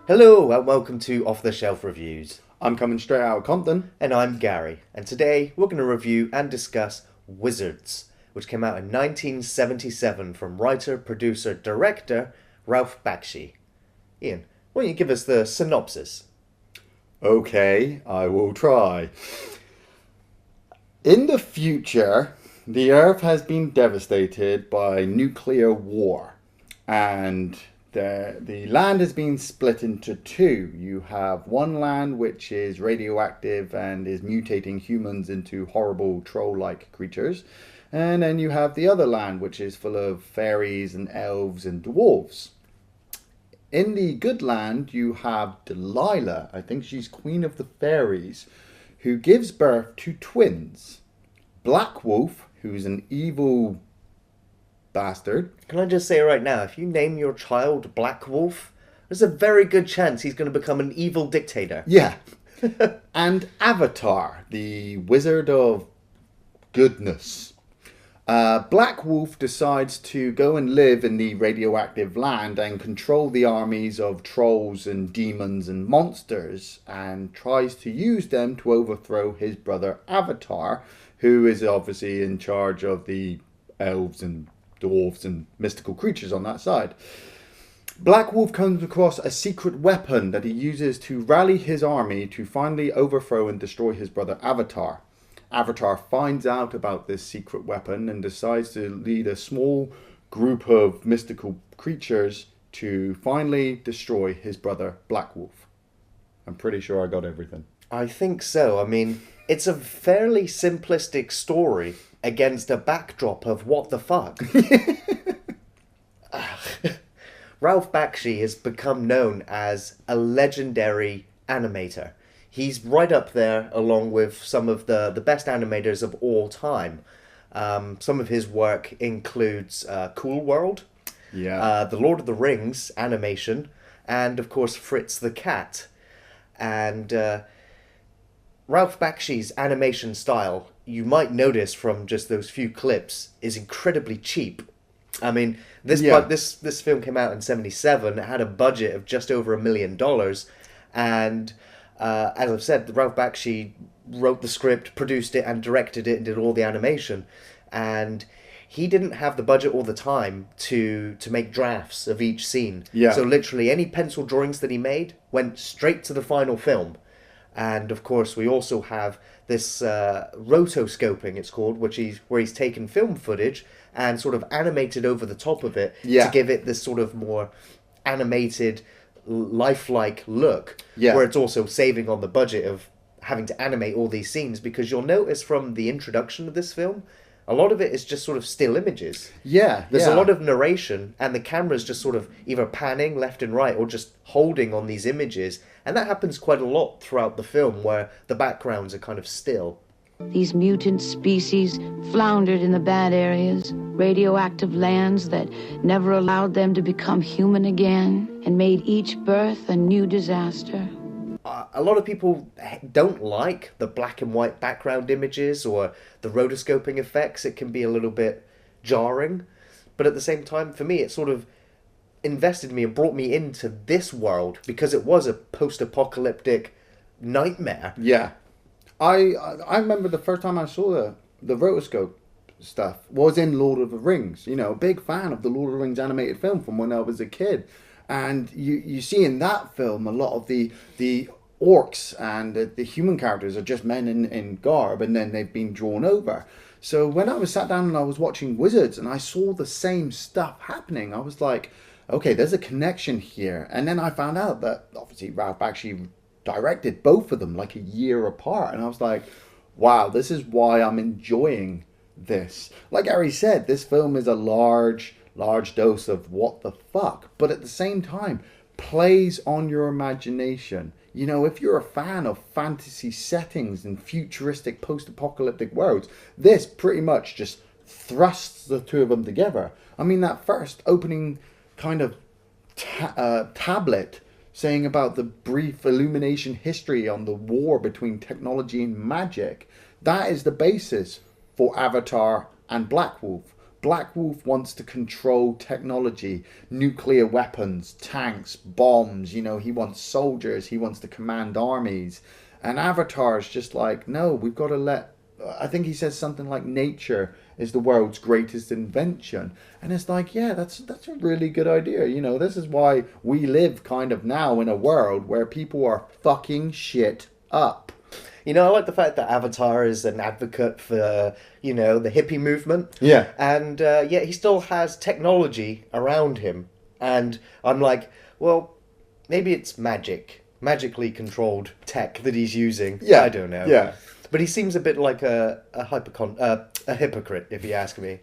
Hello and welcome to Off the Shelf Reviews. I'm coming straight out of Compton. And I'm Gary. And today we're going to review and discuss Wizards, which came out in 1977 from writer, producer, director Ralph Bakshi. Iain, why don't you give us the synopsis? Okay, I will try. In the future, the Earth has been devastated by nuclear war, and the land has been split into two. You have one land which is radioactive and is mutating humans into horrible troll-like creatures, and then you have the other land which is full of fairies and elves and dwarves. In the good land, you have Delilah, I think she's queen of the fairies, who gives birth to twins. Black Wolf, who's an evil bastard. Can I just say right now, if you name your child Black Wolf, there's a very good chance he's going to become an evil dictator. Yeah. And Avatar, the wizard of goodness. Black Wolf decides to go and live in the radioactive land and control the armies of trolls and demons and monsters, and tries to use them to overthrow his brother Avatar, who is obviously in charge of the elves and dwarves and mystical creatures on that side. Black Wolf comes across a secret weapon that he uses to rally his army to finally overthrow and destroy his brother Avatar. Avatar finds out about this secret weapon and decides to lead a small group of mystical creatures to finally destroy his brother Black Wolf. I'm pretty sure I got everything. I think so. I mean, it's a fairly simplistic story against a backdrop of what the fuck. Ralph Bakshi has become known as a legendary animator. He's right up there along with some of the best animators of all time. Some of his work includes Cool World, The Lord of the Rings animation, and of course Fritz the Cat. And Ralph Bakshi's animation style, you might notice from just those few clips, is incredibly cheap. I mean, this film came out in 1977. It had a budget of just over $1 million, and as I've said, Ralph Bakshi wrote the script, produced it, and directed it, and did all the animation. And he didn't have the budget all the time to make drafts of each scene. Yeah. So literally any pencil drawings that he made went straight to the final film. And of course, we also have this rotoscoping, it's called, where he's taken film footage and sort of animated over the top of it to give it this sort of more animated, lifelike look, where it's also saving on the budget of having to animate all these scenes, because you'll notice from the introduction of this film, a lot of it is just sort of still images. There's a lot of narration, and the camera's just sort of either panning left and right or just holding on these images, and that happens quite a lot throughout the film, where the backgrounds are kind of still. These mutant species floundered in the bad areas, radioactive lands that never allowed them to become human again, and made each birth a new disaster. A lot of people don't like the black and white background images or the rotoscoping effects. It can be a little bit jarring. But at the same time, for me, it sort of invested me and brought me into this world, because it was a post-apocalyptic nightmare. Yeah. I remember the first time I saw the rotoscope stuff was in Lord of the Rings. You know, a big fan of the Lord of the Rings animated film from when I was a kid. And you see in that film a lot of the orcs and the human characters are just men in garb, and then they've been drawn over. So when I was sat down and I was watching Wizards and I saw the same stuff happening, I was like, okay, there's a connection here. And then I found out that obviously Ralph actually directed both of them like a year apart, and I was like, wow, this is why I'm enjoying this. Like Gary said, this film is a large dose of what the fuck, but at the same time plays on your imagination. You know, if you're a fan of fantasy settings and futuristic post-apocalyptic worlds, this pretty much just thrusts the two of them together. I mean, that first opening kind of tablet saying about the brief illumination history on the war between technology and magic, that is the basis for Avatar and Black Wolf. Black Wolf wants to control technology, nuclear weapons, tanks, bombs. You know, he wants soldiers. He wants to command armies. And Avatar's just like, no, we've got to let... I think he says something like nature is the world's greatest invention. And it's like, yeah, that's a really good idea. You know, this is why we live kind of now in a world where people are fucking shit up. You know, I like the fact that Avatar is an advocate for, you know, the hippie movement. Yeah. And yet he still has technology around him. And I'm like, well, maybe it's magically controlled tech that he's using. Yeah. I don't know. Yeah. But he seems a bit like a hypocrite, if you ask me.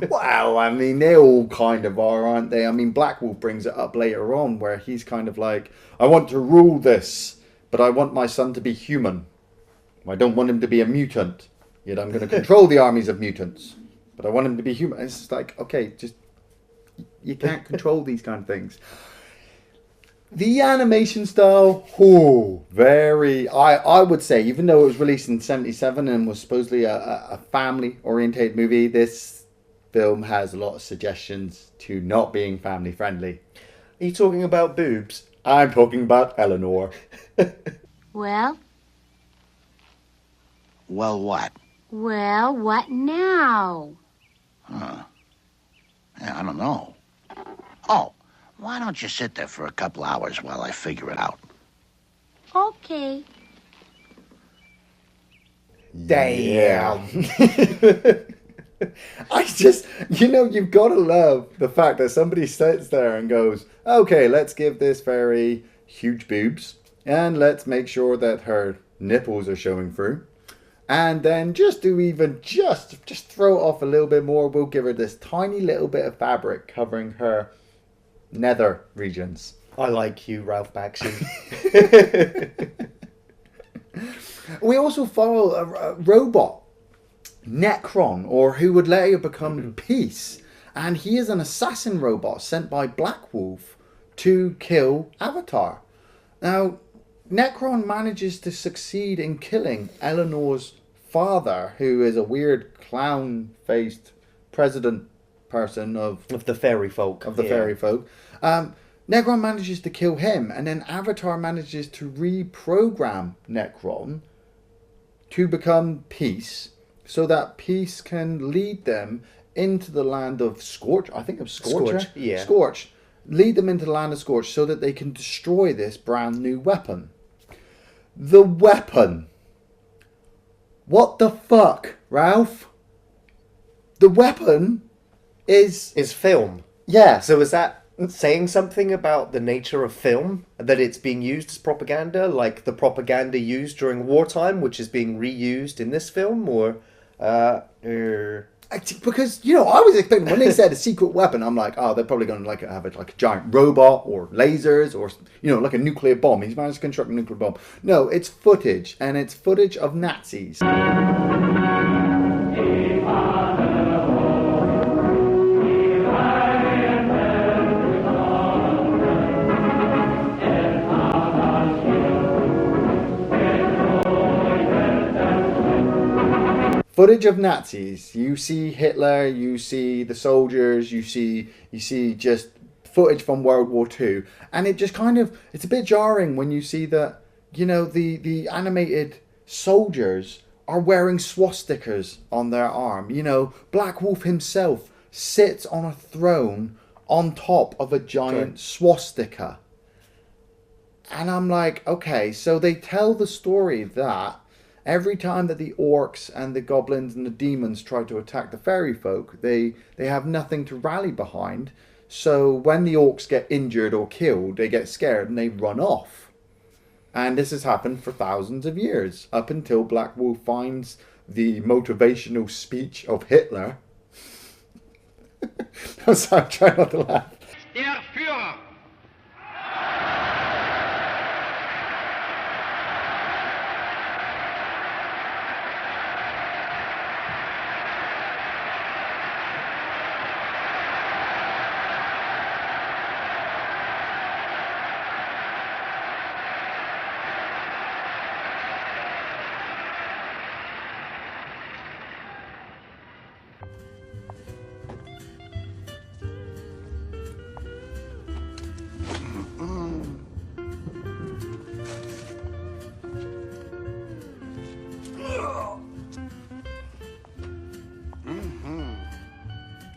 Well, I mean, they all kind of are, aren't they? I mean, Black Wolf brings it up later on where he's kind of like, I want to rule this, but I want my son to be human. I don't want him to be a mutant. Yet I'm going to control the armies of mutants. But I want him to be human. It's just like, okay, just... You can't control these kind of things. The animation style, very... I would say, even though it was released in 1977 and was supposedly a family-orientated movie, this film has a lot of suggestions to not being family-friendly. Are you talking about boobs? I'm talking about Eleanor. Well? Well, what? Well, what now? Yeah, I don't know. Oh, why don't you sit there for a couple hours while I figure it out? Okay. Damn. I just, you know, you've got to love the fact that somebody sits there and goes, okay, let's give this fairy huge boobs and let's make sure that her nipples are showing through. And then just throw it off a little bit more, we'll give her this tiny little bit of fabric covering her nether regions. I like you, Ralph Bakshi. We also follow a robot, Necron, or who would later become Peace. And he is an assassin robot sent by Black Wolf to kill Avatar. Now, Necron manages to succeed in killing Eleanor's father, who is a weird clown-faced president person of the fairy folk. Fairy folk. Necron manages to kill him, and then Avatar manages to reprogram Necron to become Peace, so that Peace can lead them into the land of Scorch. I think of Scorcher. Scorch, yeah. Scorch. Lead them into the land of Scorch so that they can destroy this brand new weapon. The weapon. What the fuck, Ralph? The weapon is film. Yeah. So is that saying something about the nature of film? That it's being used as propaganda, like the propaganda used during wartime, which is being reused in this film, or... Because, you know, I was expecting, when they said a secret weapon, I'm like, oh, they're probably going to have a giant robot or lasers or, you know, like a nuclear bomb. He's managed to construct a nuclear bomb. No, it's footage, and it's footage of Nazis. Footage of Nazis. You see Hitler, you see the soldiers, you see just footage from World War II. And it just kind of, it's a bit jarring when you see that, you know, the animated soldiers are wearing swastikas on their arm. You know, Black Wolf himself sits on a throne on top of a giant swastika. And I'm like, okay, so they tell the story that every time that the orcs and the goblins and the demons try to attack the fairy folk, they have nothing to rally behind. So when the orcs get injured or killed, they get scared and they run off. And this has happened for thousands of years, up until Black Wolf finds the motivational speech of Hitler. I'm sorry, I'm trying not to laugh. Der Führer!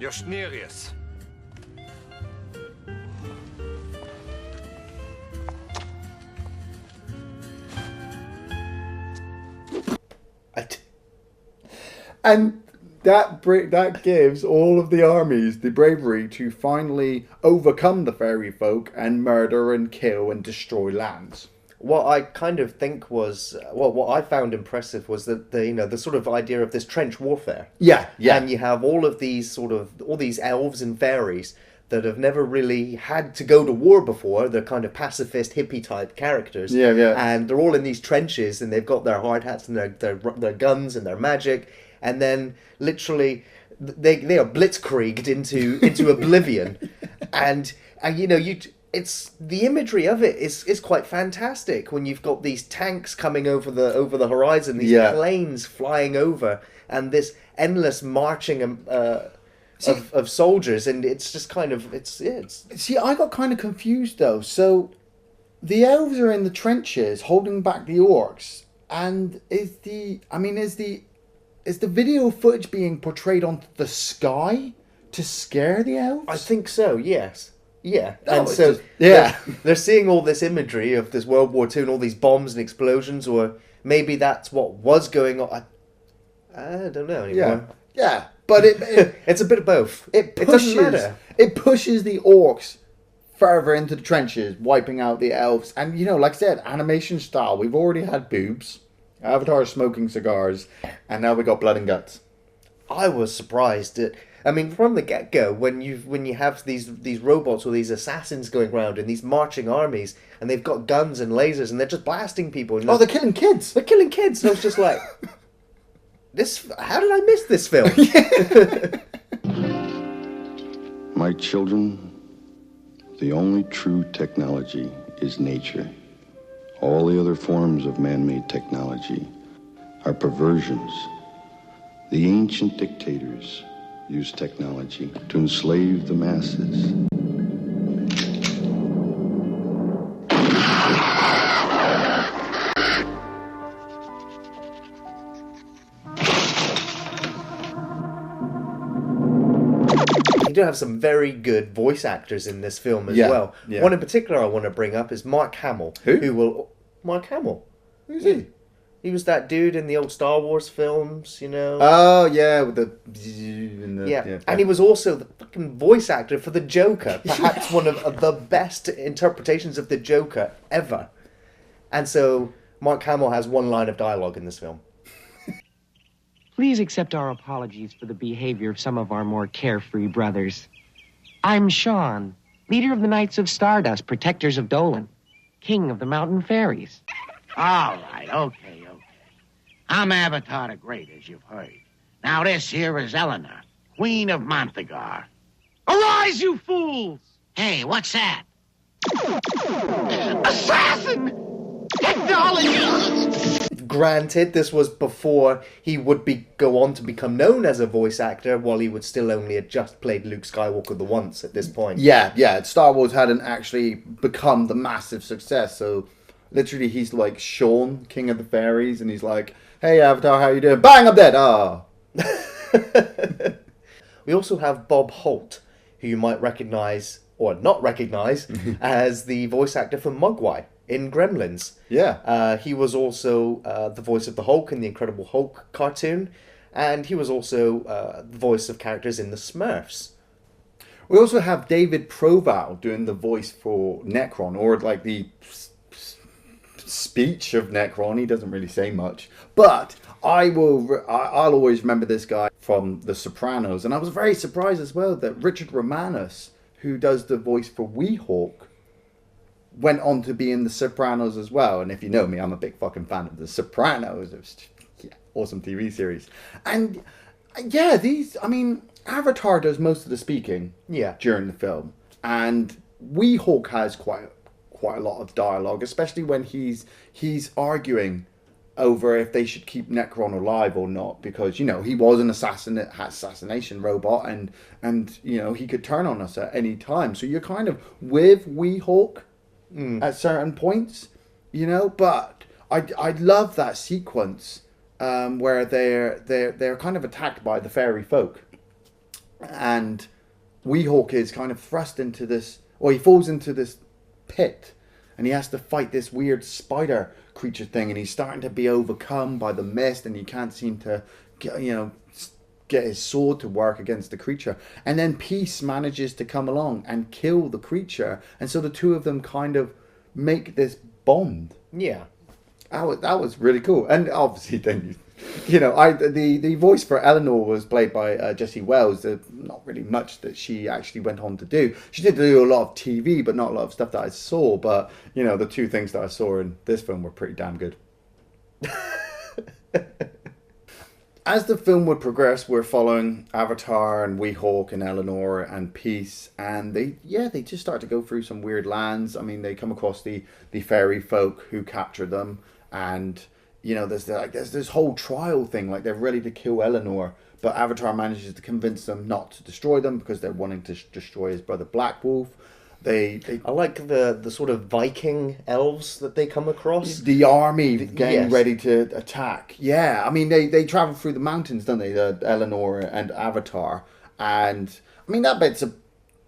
You're serious. And that gives all of the armies the bravery to finally overcome the fairy folk and murder and kill and destroy lands. What I kind of think was, what I found impressive was that the sort of idea of this trench warfare. Yeah. And you have all these elves and fairies that have never really had to go to war before. They're kind of pacifist, hippie type characters. Yeah. And they're all in these trenches, and they've got their hard hats and their guns and their magic, and then literally they are blitzkrieged into oblivion, and it's the imagery of it is quite fantastic when you've got these tanks coming over the horizon, these planes flying over, and this endless marching of soldiers, and it's just kind of it's. See, I got kind of confused though. So the elves are in the trenches holding back the orcs, and is the video footage being portrayed onto the sky to scare the elves? I think so. Yes. Yeah, Oh, and so just- they're seeing all this imagery of this World War II and all these bombs and explosions, or maybe that's what was going on. I don't know anymore. Yeah, but it It's a bit of both. It doesn't matter. It pushes the orcs further into the trenches, wiping out the elves. And like I said, animation style. We've already had boobs, Avatar smoking cigars, and now we got blood and guts. I was surprised at. I mean, from the get-go, when you have these robots or these assassins going around in these marching armies, and they've got guns and lasers, and they're just blasting people. And They're killing kids. They're killing kids. And I was just like, how did I miss this film? My children, the only true technology is nature. All the other forms of man-made technology are perversions. The ancient dictators use technology to enslave the masses. You do have some very good voice actors in this film as well. Yeah. One in particular I want to bring up is Mark Hamill. Who? Mark Hamill. Who's he? He was that dude in the old Star Wars films, Oh, yeah, with the... And he was also the fucking voice actor for the Joker. Perhaps one of the best interpretations of the Joker ever. And so Mark Hamill has one line of dialogue in this film. Please accept our apologies for the behavior of some of our more carefree brothers. I'm Sean, leader of the Knights of Stardust, protectors of Dolan, king of the mountain fairies. All right, okay. I'm Avatar the Great, as you've heard. Now this here is Eleanor, Queen of Montagar. Arise, you fools! Hey, what's that? Assassin! Technology! Granted, this was before he would go on to become known as a voice actor, while he would still only have just played Luke Skywalker the once at this point. Yeah. Star Wars hadn't actually become the massive success, so literally he's like Sean, King of the Fairies, and he's like, hey, Avatar, how you doing? Bang, I'm dead! Ah. We also have Bob Holt, who you might recognise, or not recognise, as the voice actor for Mogwai in Gremlins. Yeah. He was also the voice of the Hulk in the Incredible Hulk cartoon, and he was also the voice of characters in the Smurfs. We also have David Proval doing the voice for Necron, or like the speech of Necron. He doesn't really say much, but I'll always remember this guy from The Sopranos, and I was very surprised as well that Richard Romanus, who does the voice for Weehawk, went on to be in The Sopranos as well. And if you know me, I'm a big fucking fan of The Sopranos. It was awesome TV series. And Avatar does most of the speaking during the film, and Weehawk has quite a lot of dialogue, especially when he's arguing over if they should keep Necron alive or not, because he was an assassination robot, and he could turn on us at any time. So you're kind of with Weehawk at certain points, But I love that sequence where they're kind of attacked by the fairy folk. and Weehawk is kind of thrust into this, or he falls into this pit, and he has to fight this weird spider creature thing, and he's starting to be overcome by the mist, and he can't seem to get his sword to work against the creature. And then Peace manages to come along and kill the creature, and so the two of them kind of make this bond. Yeah. That was really cool. And obviously then, the voice for Eleanor was played by Jessie Wells. Not really much that she actually went on to do. She did do a lot of TV, but not a lot of stuff that I saw. But, the two things that I saw in this film were pretty damn good. As the film would progress, we're following Avatar and Weehawk and Eleanor and Peace, and they just start to go through some weird lands. I mean, they come across the fairy folk who capture them, and there's this whole trial thing. Like, they're ready to kill Eleanor, but Avatar manages to convince them not to destroy them because they're wanting to destroy his brother Black Wolf. I like the sort of Viking elves that they come across. The army getting ready to attack. Yeah, I mean, they travel through the mountains, don't they? Eleanor and Avatar. And, I mean, that bit's a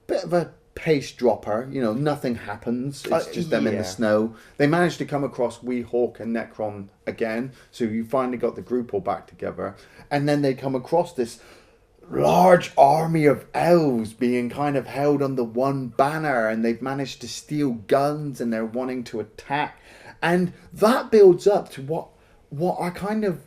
bit of a pace dropper. Nothing happens. It's just them in the snow. They managed to come across Weehawk and Necron again. So you finally got the group all back together. And then they come across this large army of elves being kind of held under one banner, and they've managed to steal guns, and they're wanting to attack, and that builds up to what I kind of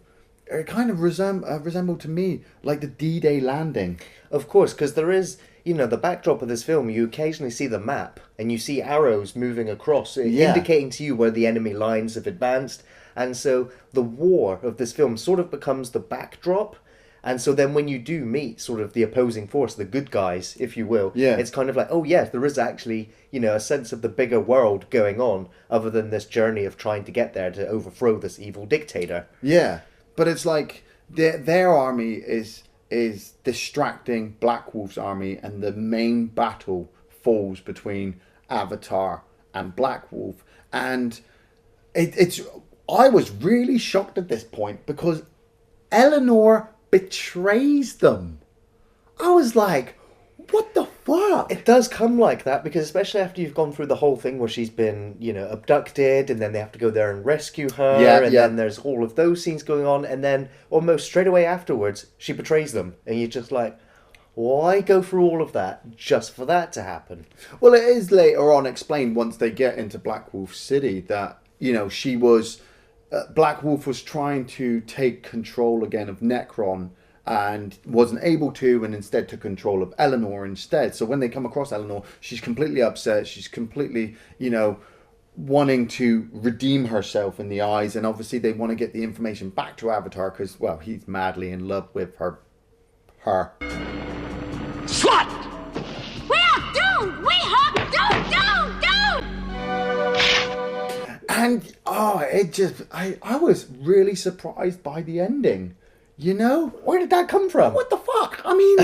resemble to me like the D-Day landing. Of course, because there is, the backdrop of this film, you occasionally see the map and you see arrows moving across, indicating to you where the enemy lines have advanced, and so the war of this film sort of becomes the backdrop. And so then when you do meet sort of the opposing force, the good guys, if you will, it's kind of like, oh yes, there is actually, a sense of the bigger world going on other than this journey of trying to get there to overthrow this evil dictator. Yeah, but it's like their army is distracting Black Wolf's army, and the main battle falls between Avatar and Black Wolf. And I was really shocked at this point because Eleanor betrays them. I was like, what the fuck? It does come like that, because especially after you've gone through the whole thing where she's been, abducted, and then they have to go there and rescue her, then there's all of those scenes going on, and then almost straight away afterwards, she betrays them, and you're just like, why go through all of that just for that to happen? Well, it is later on explained once they get into Black Wolf City that, she was... Black Wolf was trying to take control again of Necron and wasn't able to, and instead took control of Eleanor instead. So when they come across Eleanor, she's completely upset. She's completely, wanting to redeem herself in the eyes. And obviously they want to get the information back to Avatar because, well, he's madly in love with her. Slut! Well, dude! And, I was really surprised by the ending. Where did that come from? What the fuck? I mean,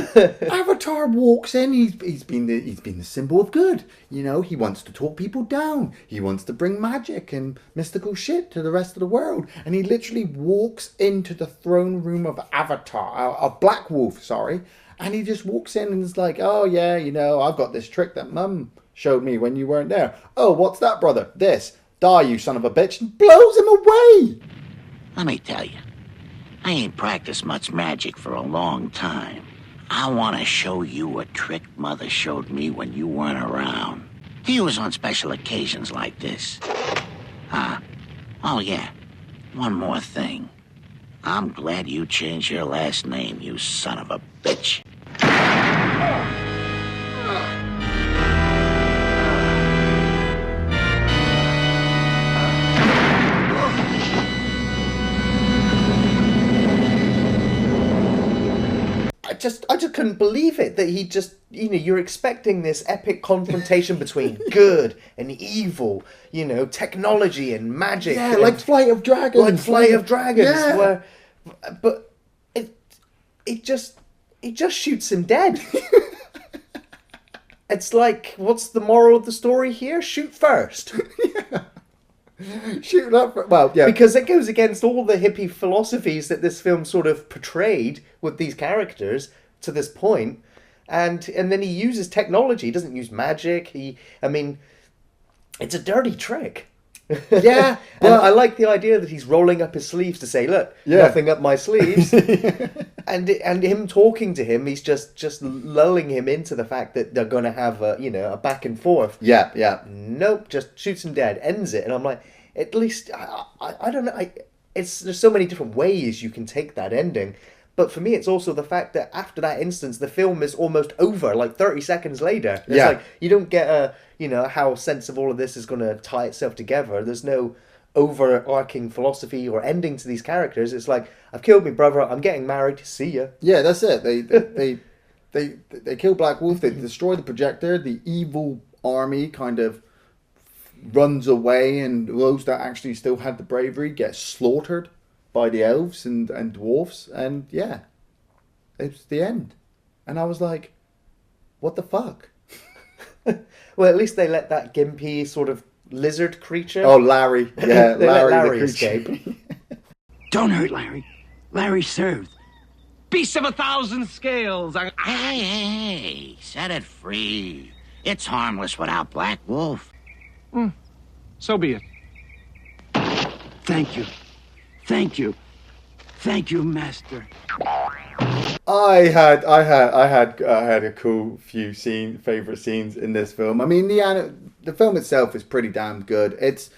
Avatar walks in. He's been the symbol of good. He wants to talk people down. He wants to bring magic and mystical shit to the rest of the world. And he literally walks into the throne room of Black Wolf. And he just walks in and is like, oh yeah, I've got this trick that Mum showed me when you weren't there. Oh, what's that, brother? This. Die, you son of a bitch, and blows him away. Let me tell you, I ain't practiced much magic for a long time. I want to show you a trick Mother showed me when you weren't around. To use on special occasions like this. Oh yeah, one more thing. I'm glad you changed your last name, you son of a bitch. I just couldn't believe it that he just, you're expecting this epic confrontation between good and evil, technology and magic. Yeah, like Flight of Dragons. Yeah. But it just shoots him dead. It's like, what's the moral of the story here? Shoot first. Yeah. Shoot up. Well, yeah. Because it goes against all the hippie philosophies that this film sort of portrayed with these characters to this point. And then he uses technology. He doesn't use magic. It's a dirty trick. Yeah, and I like the idea that he's rolling up his sleeves to say, "Look, nothing up my sleeves," and him talking to him, he's just lulling him into the fact that they're going to have a back and forth. Yeah. Nope, just shoots him dead, ends it, and I'm like, at least I don't know. There's so many different ways you can take that ending. But for me, it's also the fact that after that instance, the film is almost over, like 30 seconds later. It's like, you don't get how sense of all of this is going to tie itself together. There's no overarching philosophy or ending to these characters. It's like, I've killed my brother, I'm getting married, see ya. Yeah, that's it. They kill Black Wolf, they destroy the projector, the evil army kind of runs away, and those that actually still had the bravery get slaughtered by the elves and dwarfs, and yeah, it's the end. And I was like, what the fuck? Well, at least they let that gimpy sort of lizard creature... Oh, Larry. Yeah, they let Larry the escape. Don't hurt Larry. Larry served. Beast of 1,000 scales. Hey, set it free. It's harmless without Black Wolf. So be it. Thank you. Thank you. Thank you, Master. I had a cool few favorite scenes in this film. I mean, the film itself is pretty damn good. It's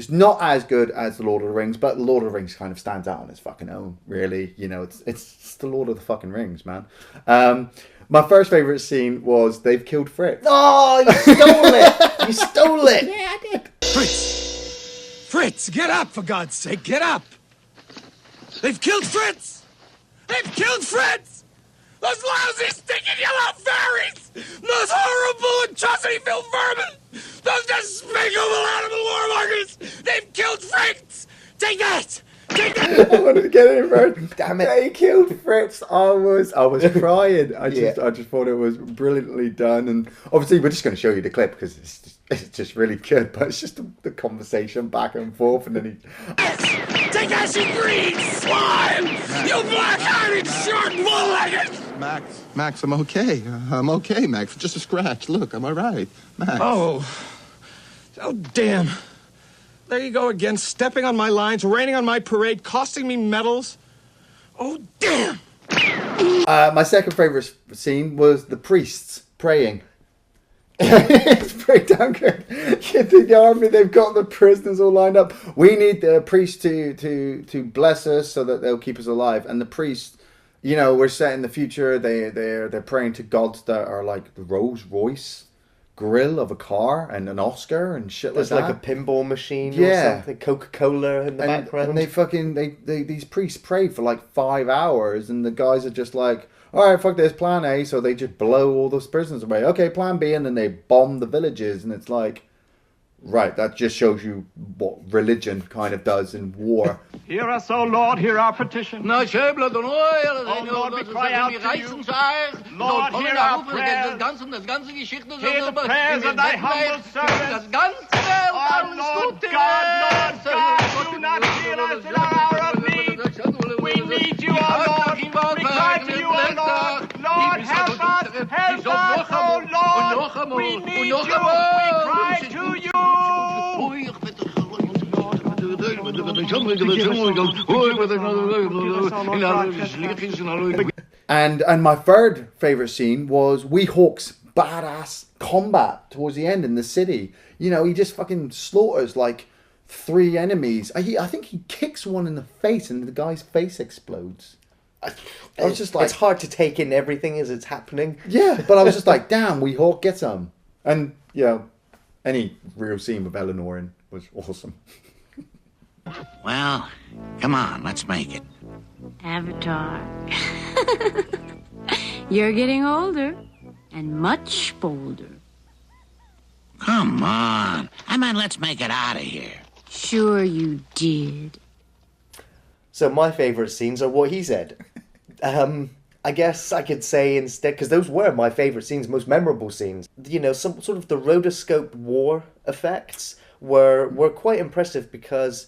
not as good as The Lord of the Rings, but The Lord of the Rings kind of stands out on its fucking own, really. It's the Lord of the fucking Rings, man. My first favorite scene was they've killed Fritz. Oh, you stole it! You stole it! Yeah, I did. Fritz, get up, for God's sake, get up! They've killed Fritz! They've killed Fritz! Those lousy, stinking yellow fairies! Those horrible atrocity-filled vermin! Those despicable animal warmongers! They've killed Fritz! Take that! Take that! I wanted to get it first. Damn it. They killed Fritz. I was crying. I just thought it was brilliantly done. And obviously we're just going to show you the clip because it's just really good. But it's just the conversation back and forth, and then he... Take us, you green swine! You black-hearted, short bull-legged! Max, I'm okay. I'm okay, Max. Just a scratch. Look, I'm all right. Max. Oh, damn. There you go again, stepping on my lines, raining on my parade, costing me medals. Oh, damn! My second favorite scene was the priests praying. It's pretty damn good. The army, they've got the prisoners all lined up. We need the priest to bless us so that they'll keep us alive. And the priests, we're set in the future. They're praying to gods that are like the Rolls Royce grill of a car and an Oscar and shit like that. There's like a pinball machine or something, Coca-Cola in the background. And these priests pray for like 5 hours, and the guys are just like, all right, fuck this, plan A, so they just blow all those prisoners away. Okay, plan B, and then they bomb the villages, and it's like, right, that just shows you what religion kind of does in war. Hear us, O Lord, hear our petition. Oh Lord, we cry out to you. Lord, hear our prayers. Hear the prayers of thy humble servants. Oh, Lord God, do not hear us in our hour of need. We need you, O Lord. We cry to you, O Lord. Lord, help us, O Lord. We need you. We cry to you. And my third favorite scene was Weehawk's badass combat towards the end in the city. He just fucking slaughters like 3 enemies. I think he kicks one in the face and the guy's face explodes. I was just like, it's hard to take in everything as it's happening. Yeah, but I was just like, damn, Weehawk, get some. And any real scene with Eleanor in was awesome. Well, come on, let's make it. Avatar. You're getting older and much bolder. Come on. I meant let's make it out of here. Sure you did. So my favourite scenes are what he said. I guess I could say instead, because those were my favourite scenes, most memorable scenes. Some sort of the rotoscope war effects were quite impressive because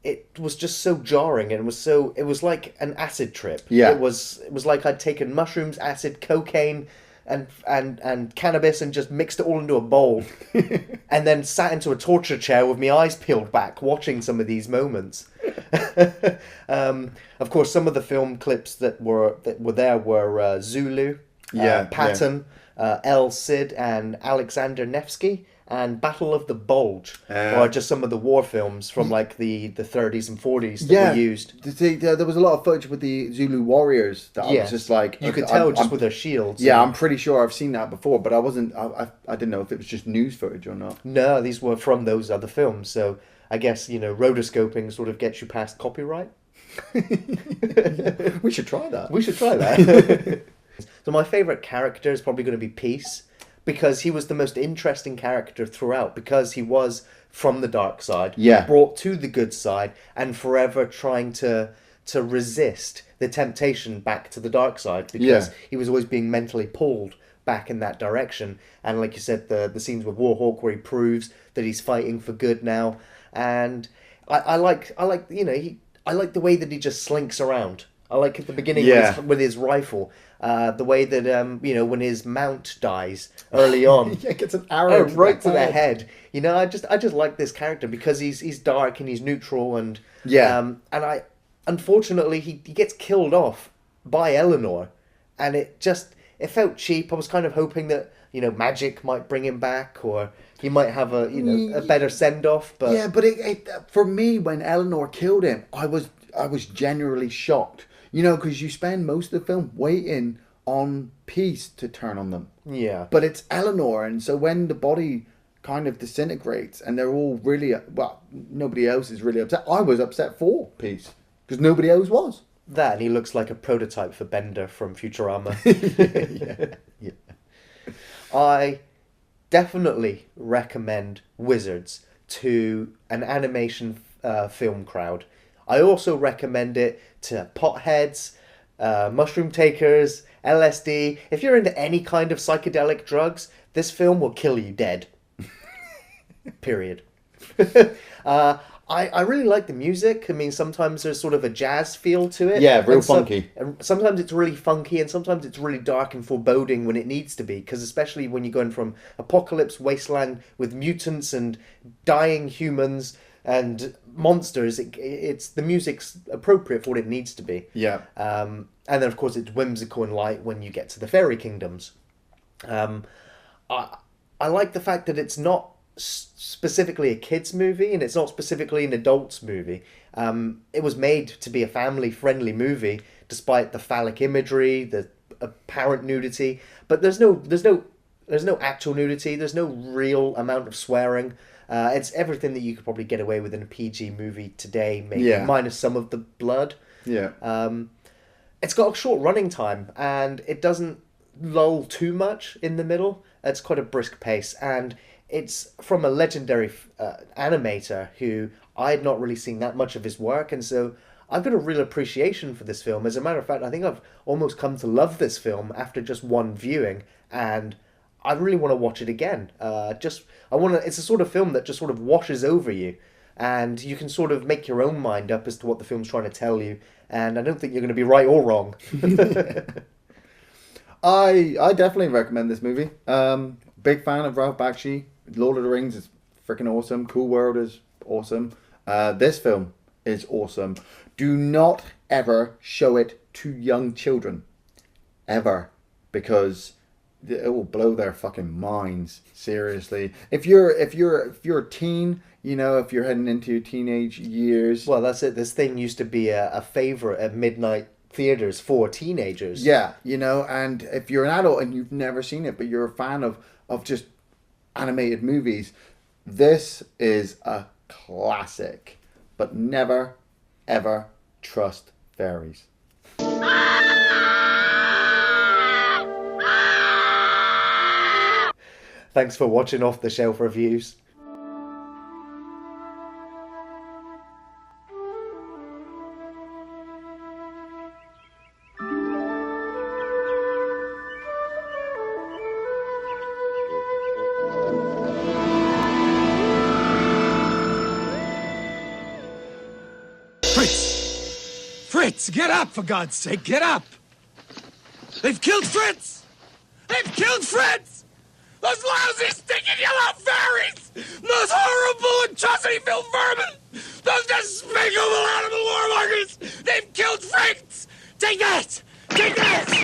it was just so jarring, and it was like an acid trip. Yeah. It was like I'd taken mushrooms, acid, cocaine, and cannabis and just mixed it all into a bowl, and then sat into a torture chair with my eyes peeled back, watching some of these moments. Of course, some of the film clips that were there were Zulu, Patton, El Cid, and Alexander Nevsky. And Battle of the Bulge, or just some of the war films from like the 30s and 40s that were used. There was a lot of footage with the Zulu warriors that I was just like... You could tell just with their shields. Yeah, I'm pretty sure I've seen that before, but I didn't know if it was just news footage or not. No, these were from those other films, so I guess, rotoscoping sort of gets you past copyright. We should try that. We should try that. So my favourite character is probably going to be Peace, because he was the most interesting character throughout, because he was from the dark side, brought to the good side, and forever trying to resist the temptation back to the dark side, because he was always being mentally pulled back in that direction. And like you said, the scenes with Warhawk where he proves that he's fighting for good now, and I like the way that he just slinks around. I like at the beginning with his rifle. The way that when his mount dies early on, gets an arrow right to the head. I just like this character because he's dark and he's neutral, and I unfortunately he gets killed off by Eleanor, and it felt cheap. I was kind of hoping that magic might bring him back, or he might have a better send off. But but for me, when Eleanor killed him, I was genuinely shocked. Because you spend most of the film waiting on Peace to turn on them. Yeah. But it's Eleanor, and so when the body kind of disintegrates and they're all really... Well, nobody else is really upset. I was upset for Peace, because nobody else was. That, and he looks like a prototype for Bender from Futurama. Yeah. I definitely recommend Wizards to an animation film crowd. I also recommend it to potheads, mushroom takers, LSD. If you're into any kind of psychedelic drugs, this film will kill you dead. Period. I really like the music. I mean, sometimes there's sort of a jazz feel to it. Yeah, real funky. Sometimes it's really funky, and sometimes it's really dark and foreboding when it needs to be. Because especially when you're going from apocalypse wasteland with mutants and dying humans and monsters, it's the music's appropriate for what it needs to be. Yeah. And then of course it's whimsical and light when you get to the fairy kingdoms. I like the fact that it's not specifically a kids movie, and it's not specifically an adults movie. It was made to be a family friendly movie, despite the phallic imagery, the apparent nudity. But there's no actual nudity. There's no real amount of swearing. It's everything that you could probably get away with in a PG movie today, maybe minus some of the blood. Yeah. It's got a short running time, and it doesn't lull too much in the middle. It's quite a brisk pace, and it's from a legendary animator who I had not really seen that much of his work, and so I've got a real appreciation for this film. As a matter of fact, I think I've almost come to love this film after just one viewing, and I really want to watch it again. It's a sort of film that just sort of washes over you, and you can sort of make your own mind up as to what the film's trying to tell you, and I don't think you're going to be right or wrong. I definitely recommend this movie. Big fan of Ralph Bakshi. Lord of the Rings is freaking awesome. Cool World is awesome. This film is awesome. Do not ever show it to young children. Ever. Because it will blow their fucking minds. Seriously. If you're a teen, if you're heading into your teenage years. Well, that's it. This thing used to be a favourite at midnight theatres for teenagers. Yeah, and if you're an adult and you've never seen it, but you're a fan of just animated movies, this is a classic. But never, ever trust fairies. Thanks for watching Off the Shelf Reviews. Fritz, get up, for God's sake, get up! They've killed Fritz! They've killed Fritz! Those lousy, stinking yellow fairies! Those horrible, atrocity-filled vermin! Those despicable animal warmongers! They've killed Fritz! Take that!